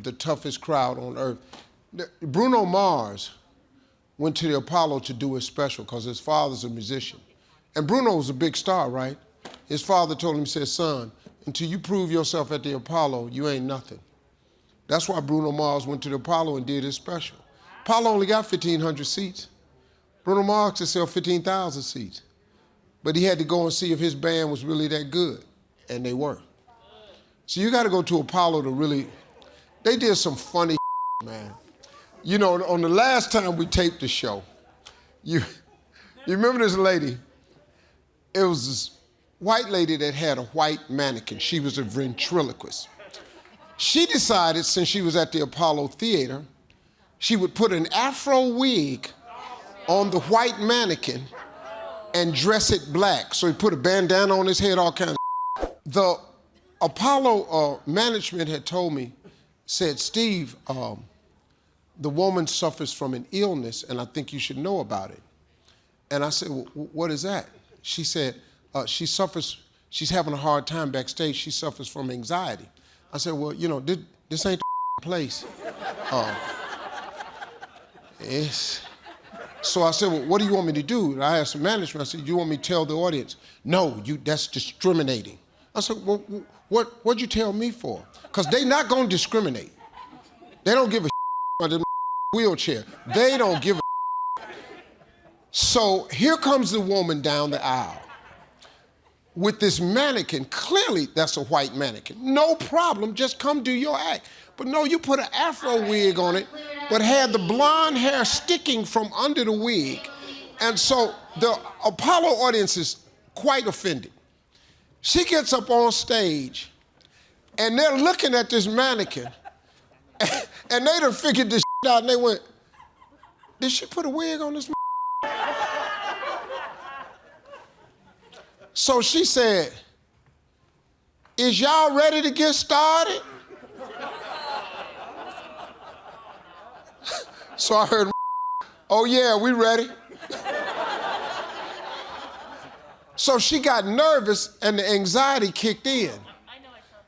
the toughest crowd on earth. Bruno Mars went to the Apollo to do his special because his father's a musician. And Bruno was a big star, right? His father told him, said, son, until you prove yourself at the Apollo, you ain't nothing. That's why Bruno Mars went to the Apollo and did his special. Apollo only got 1,500 seats. Bruno Mars could sell 15,000 seats. But he had to go and see if his band was really that good, and they weren't. So you got to go to Apollo to really, they did some funny man. You know, on the last time we taped the show, you remember this lady? It was this white lady that had a white mannequin. She was a ventriloquist. She decided, since she was at the Apollo Theater, she would put an Afro wig on the white mannequin and dress it black. So he put a bandana on his head, all kinds of. The Apollo management had told me, said, Steve, the woman suffers from an illness and I think you should know about it. And I said, well, what is that? She said, she's having a hard time backstage. She suffers from anxiety. I said, well, you know, this ain't the place. So I said, well, what do you want me to do? And I asked the management, I said, you want me to tell the audience? No, that's discriminating. I said, well, what'd you tell me for? Because they not gonna discriminate. They don't give a about the wheelchair. They don't give a. So here comes the woman down the aisle with this mannequin. Clearly that's a white mannequin. No problem, just come do your act. But no, you put an Afro wig on it, but had the blonde hair sticking from under the wig. And so the Apollo audience is quite offended. She gets up on stage and they're looking at this mannequin and they done figured this out and they went, did she put a wig on this? So she said, is y'all ready to get started? So I heard, oh yeah, we ready. So she got nervous and the anxiety kicked in.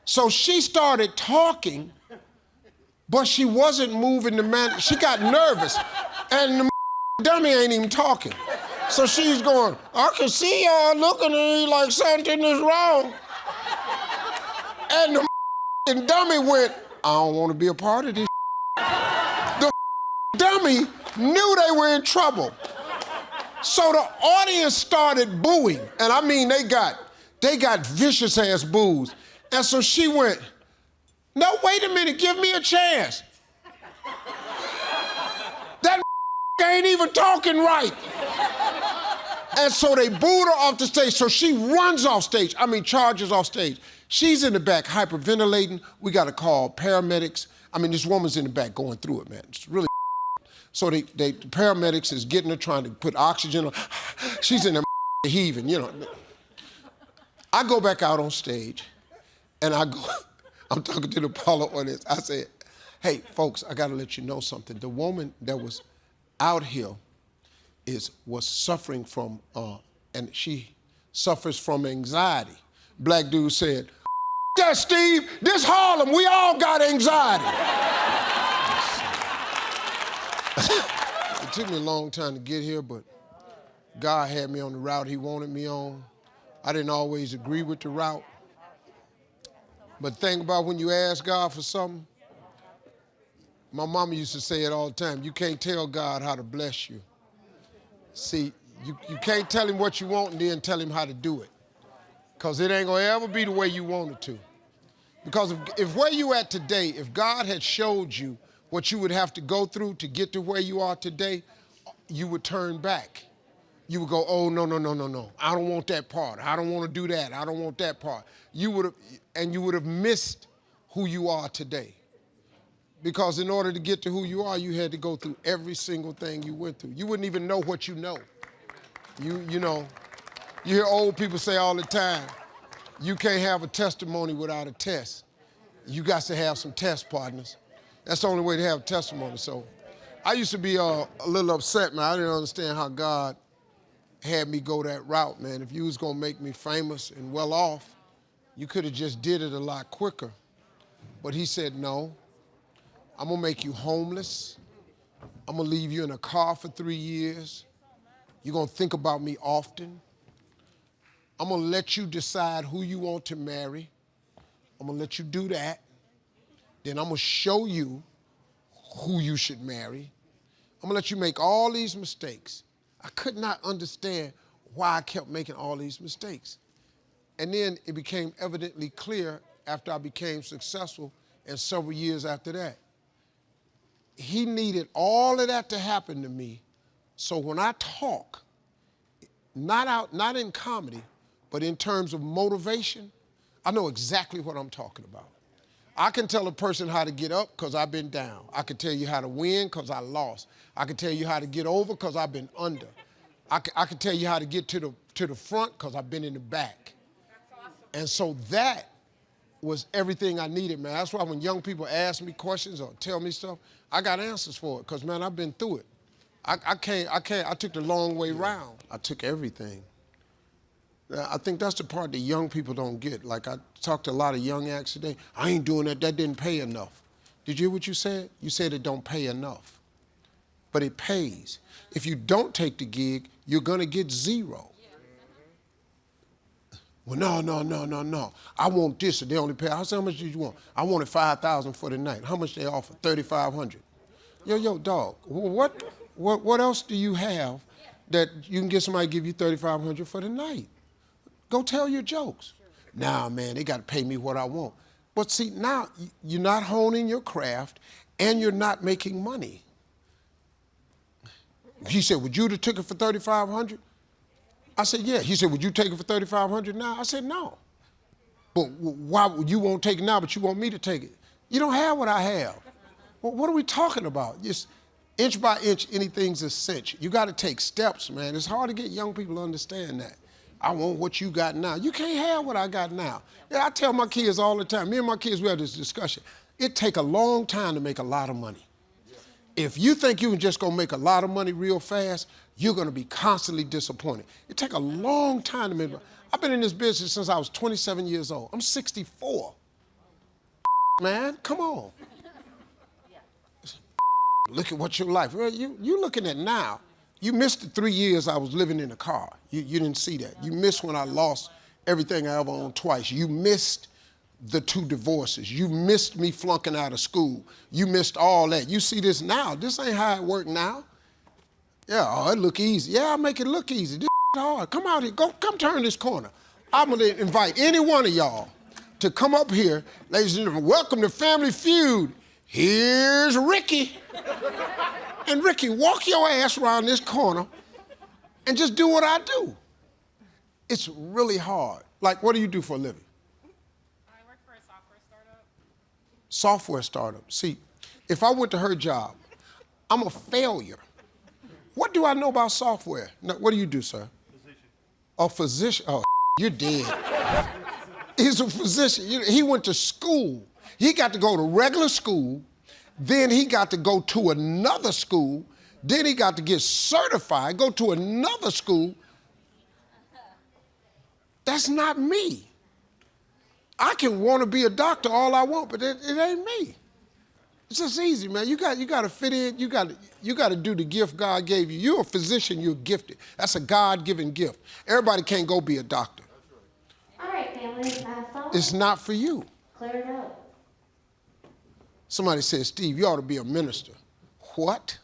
So she started talking, but she wasn't moving the man. She got nervous and the dummy ain't even talking. So she's going, I can see y'all looking at me like something is wrong. And the dummy went, I don't want to be a part of this. The dummy knew they were in trouble. So the audience started booing. And I mean, they got vicious ass boos. And so she went, no, wait a minute, give me a chance. That ain't even talking right. And so they booed her off the stage. So she runs off stage. I mean, charges off stage. She's in the back hyperventilating. We got to call paramedics. I mean, this woman's in the back going through it, man. It's really. So the paramedics is getting her, trying to put oxygen on. She's in there heaving, you know. I go back out on stage and I'm talking to the Apollo audience. I said, hey, folks, I got to let you know something. The woman that was out here was suffering from, and she suffers from anxiety. Black dude said, that Steve, this Harlem, we all got anxiety. It took me a long time to get here, but God had me on the route he wanted me on. I didn't always agree with the route. But think about when you ask God for something, my mama used to say it all the time, you can't tell God how to bless you. See, you can't tell him what you want and then tell him how to do it. Because it ain't gonna ever be the way you want it to. Because if where you at today, if God had showed you what you would have to go through to get to where you are today, you would turn back. You would go, oh, no. I don't want that part. I don't want to do that. I don't want that part. You would have missed who you are today. Because in order to get to who you are, you had to go through every single thing you went through. You wouldn't even know what you know. You know, you hear old people say all the time, you can't have a testimony without a test. You got to have some test partners. That's the only way to have testimony. So I used to be a little upset, man. I didn't understand how God had me go that route, man. If you was gonna make me famous and well off, you could have just did it a lot quicker. But he said no. I'm gonna make you homeless. I'm gonna leave you in a car for 3 years. You're gonna think about me often. I'm gonna let you decide who you want to marry. I'm gonna let you do that. Then I'm gonna show you who you should marry. I'm gonna let you make all these mistakes. I could not understand why I kept making all these mistakes. And then it became evidently clear after I became successful and several years after that. He needed all of that to happen to me. So when I talk, not in comedy, but in terms of motivation, I know exactly what I'm talking about. I can tell a person how to get up because I've been down. I can tell you how to win because I lost. I can tell you how to get over because I've been under. I can tell you how to get to the front because I've been in the back. That's awesome. And so that was everything I needed, man. That's why when young people ask me questions or tell me stuff, I got answers for it because, man, I've been through it. I took the long way round. I took everything. I think that's the part that young people don't get. Like, I talked to a lot of young acts today. I ain't doing that. That didn't pay enough. Did you hear what you said? You said it don't pay enough. But it pays. If you don't take the gig, you're going to get zero. Well, no. I want this, and they only pay. I said, how much did you want? I wanted $5,000 for the night. How much they offer? $3,500. Yo, dog, what else do you have that you can get somebody to give you $3,500 for the night? Go tell your jokes. Nah, man, they got to pay me what I want. But see, now you're not honing your craft and you're not making money. He said, would you have took it for $3,500? I said, yeah. He said, would you take it for $3,500 now? I said, no. But why you won't take it now, but you want me to take it? You don't have what I have. Well, what are we talking about? Just inch by inch, anything's a cinch. You got to take steps, man. It's hard to get young people to understand that. I want what you got now. You can't have what I got now. Yeah, I tell my kids all the time, me and my kids, we have this discussion. It take a long time to make a lot of money. If you think you can just go make a lot of money real fast, you're going to be constantly disappointed. It take a long time to make money. I've been in this business since I was 27 years old. I'm 64. Man, come on. Look at what your life, you looking at now. You missed the 3 years I was living in a car. You didn't see that. You missed when I lost everything I ever owned twice. You missed the 2 divorces. You missed me flunking out of school. You missed all that. You see this now. This ain't how it work now. Yeah, oh, it look easy. Yeah, I make it look easy. This is hard. Come out here. Come turn this corner. I'm going to invite any one of y'all to come up here. Ladies and gentlemen, welcome to Family Feud. Here's Ricky. And Ricky, walk your ass around this corner and just do what I do. It's really hard. Like, what do you do for a living? I work for a software startup. Software startup. See, if I went to her job, I'm a failure. What do I know about software? No, what do you do, sir? Physician. A physician? Oh, you're dead. He's a physician. He went to school. He got to go to regular school. Then he got to go to another school. Then he got to get certified, go to another school. That's not me. I can want to be a doctor all I want, but it ain't me. It's just easy, man. You got to fit in. You got to do the gift God gave you. You're a physician. You're gifted. That's a God-given gift. Everybody can't go be a doctor. All right, family. It's not for you. Clear it up. Somebody said, Steve, you ought to be a minister. What?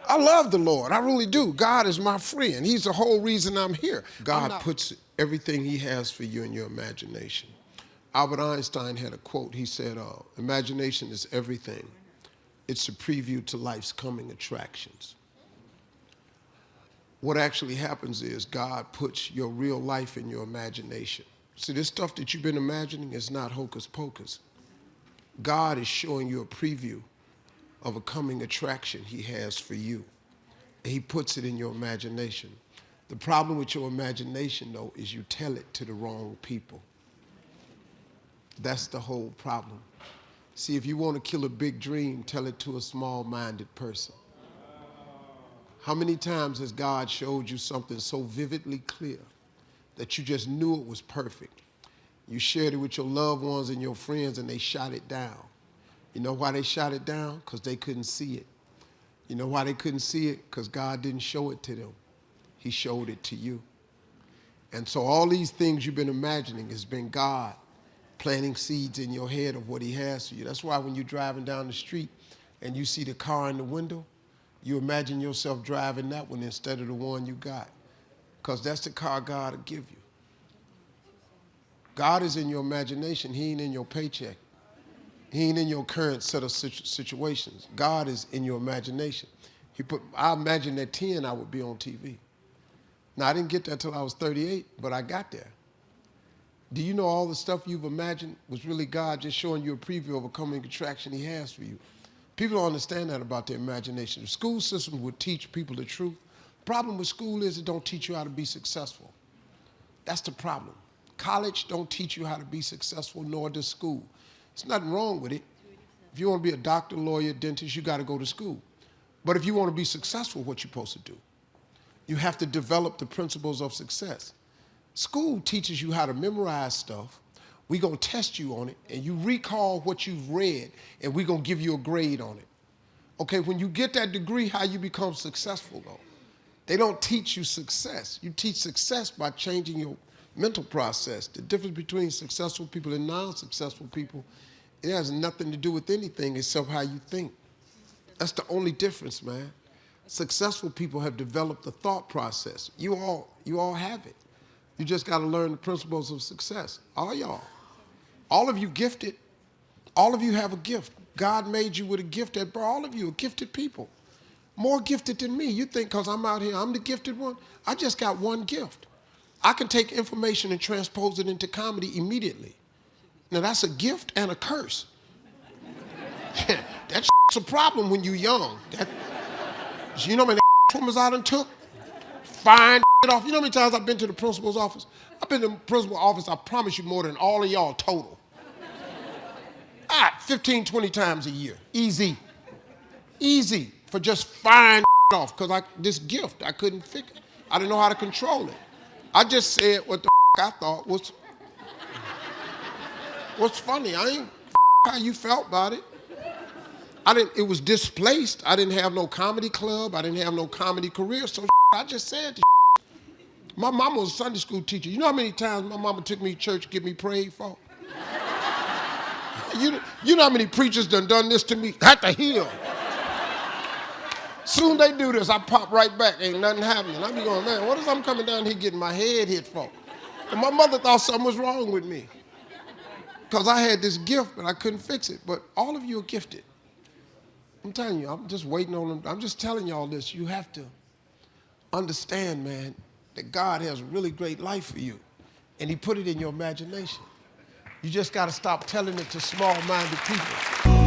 I love the Lord. I really do. God is my friend. He's the whole reason I'm here. God puts everything he has for you in your imagination. Albert Einstein had a quote. He said, imagination is everything. It's a preview to life's coming attractions. What actually happens is God puts your real life in your imagination. See, this stuff that you've been imagining is not hocus pocus. God is showing you a preview of a coming attraction he has for you. And he puts it in your imagination. The problem with your imagination, though, is you tell it to the wrong people. That's the whole problem. See, if you want to kill a big dream, tell it to a small-minded person. How many times has God showed you something so vividly clear that you just knew it was perfect? You shared it with your loved ones and your friends, and they shot it down. You know why they shot it down? Because they couldn't see it. You know why they couldn't see it? Because God didn't show it to them. He showed it to you. And so all these things you've been imagining has been God planting seeds in your head of what he has for you. That's why when you're driving down the street and you see the car in the window, you imagine yourself driving that one instead of the one you got. Because that's the car God will give you. God is in your imagination. He ain't in your paycheck. He ain't in your current set of situations. God is in your imagination. I imagined at 10 I would be on TV. Now, I didn't get there till I was 38, but I got there. Do you know all the stuff you've imagined was really God just showing you a preview of a coming attraction he has for you? People don't understand that about their imagination. The school system would teach people the truth. The problem with school is it don't teach you how to be successful. That's the problem. College don't teach you how to be successful, nor does school. There's nothing wrong with it. If you want to be a doctor, lawyer, dentist, you got to go to school. But if you want to be successful, what you're supposed to do? You have to develop the principles of success. School teaches you how to memorize stuff. We're going to test you on it, and you recall what you've read, and we're going to give you a grade on it. Okay, when you get that degree, how you become successful, though? They don't teach you success. You teach success by changing your mental process. The difference between successful people and non-successful people, it has nothing to do with anything except how you think. That's the only difference, man. Successful people have developed the thought process. You all have it. You just got to learn the principles of success. All y'all. All of you gifted. All of you have a gift. God made you with a gift that brought all of you are gifted people. More gifted than me. You think because I'm out here, I'm the gifted one? I just got one gift. I can take information and transpose it into comedy immediately. Now that's a gift and a curse. That's a problem when you're young. You know how many swimmers I done took? Fine off. You know how many times I've been to the principal's office? I've been to the principal's office, I promise you, more than all of y'all total. 15, 20 times a year. Easy. Easy for just fine off because this gift, I couldn't fix it. I didn't know how to control it. I just said what the I thought was funny. I ain't how you felt about it. It was displaced. I didn't have no comedy club. I didn't have no comedy career. So I just said the My mama was a Sunday school teacher. You know how many times my mama took me to church to get me prayed for? You know how many preachers done this to me? At the hill. Soon they do this, I pop right back. Ain't nothing happening. I be going, man, what is I'm coming down here getting my head hit for? And my mother thought something was wrong with me. Because I had this gift, but I couldn't fix it. But all of you are gifted. I'm telling you, I'm just waiting on them. I'm just telling you all this. You have to understand, man, that God has a really great life for you. And he put it in your imagination. You just got to stop telling it to small-minded people.